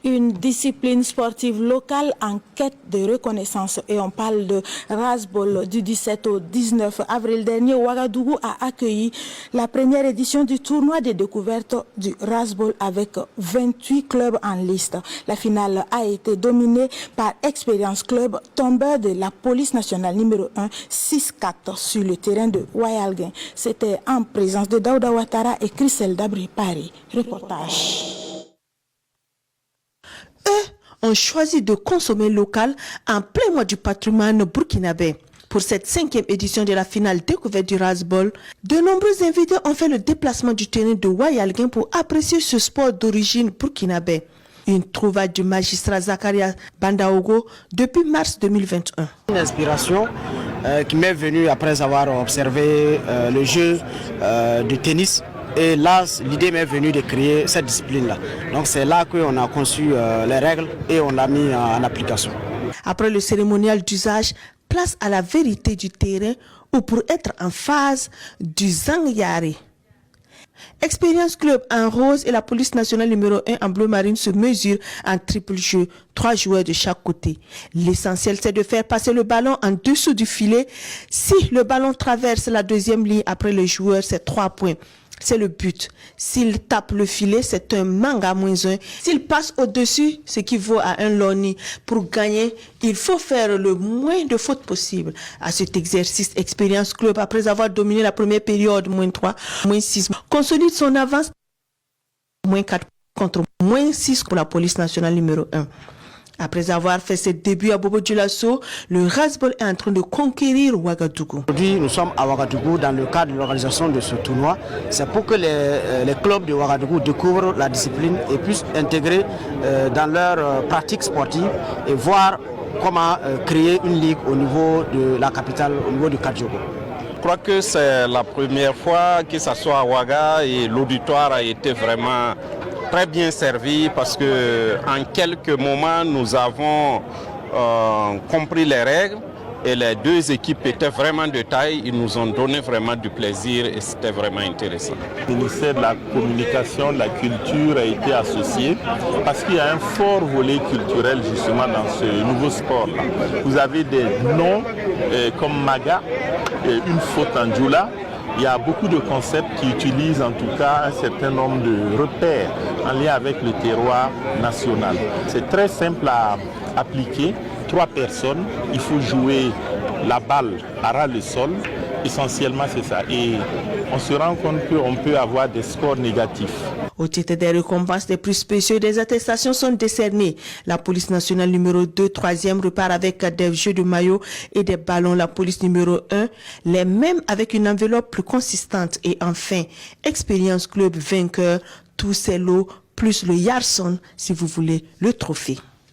Une discipline sportive locale en quête de reconnaissance. Et on parle de Rasbol. Du 17 au 19 avril dernier, Ouagadougou a accueilli la première édition du tournoi des découvertes du Rasbol avec 28 clubs en liste. La finale a été dominée par Expérience Club, tombeur de la police nationale numéro 1, 6-4 sur le terrain de Wayalguin. C'était en présence de Daouda Ouattara et Christelle Dabré-Paris. Reportage. Eux ont choisi de consommer local en plein mois du patrimoine burkinabé. Pour cette 5e édition de la finale découverte du Rasbol, de nombreux invités ont fait le déplacement du terrain de Wayalguin pour apprécier ce sport d'origine burkinabé. Une trouvaille du magistrat Zakaria Bandaogo depuis mars 2021. Une inspiration qui m'est venue après avoir observé le jeu de tennis. Et là, l'idée m'est venue de créer cette discipline-là. Donc c'est là qu'on a conçu les règles et on l'a mis en application. Après le cérémonial d'usage, place à la vérité du terrain ou pour être en phase du Zangyari. Expérience Club en rose et la police nationale numéro 1 en bleu marine se mesurent en triple jeu, 3 joueurs de chaque côté. L'essentiel, c'est de faire passer le ballon en dessous du filet. Si le ballon traverse la deuxième ligne après le joueur, c'est 3 points. C'est le but. S'il tape le filet, c'est un manga -1. S'il passe au-dessus, ce qui vaut à un loni. Pour gagner, il faut faire le moins de fautes possible. À cet exercice, Expérience Club, après avoir dominé la première période, -3, -6, consolide son avance, -4 contre -6 pour la police nationale numéro 1. Après avoir fait ses débuts à Bobo Dioulasso, le Rasbol est en train de conquérir Ouagadougou. Aujourd'hui, nous sommes à Ouagadougou dans le cadre de l'organisation de ce tournoi. C'est pour que les clubs de Ouagadougou découvrent la discipline et puissent intégrer dans leur pratique sportive et voir comment créer une ligue au niveau de la capitale, au niveau du Kadjogo. Je crois que c'est la première fois que ça soit à Ouaga et l'auditoire a été vraiment très bien servi parce que en quelques moments nous avons compris les règles et les deux équipes étaient vraiment de taille. Ils nous ont donné vraiment du plaisir et c'était vraiment intéressant. Le ministère de la Communication, de la Culture a été associé parce qu'il y a un fort volet culturel justement dans ce nouveau sport-là. Vous avez des noms comme Maga, une faute en Djoula. Il y a beaucoup de concepts qui utilisent en tout cas un certain nombre de repères en lien avec le terroir national. C'est très simple à appliquer. 3 personnes, il faut jouer la balle à ras le sol. Essentiellement, c'est ça. Et on se rend compte qu'on peut avoir des scores négatifs. Au titre des récompenses les plus spéciaux, des attestations sont décernées. La police nationale numéro 2, 3e, repart avec des jeux de maillot et des ballons. La police numéro 1, les mêmes avec une enveloppe plus consistante. Et enfin, Expérience Club vainqueur, tous ces lots, plus le Yarson, si vous voulez, le trophée.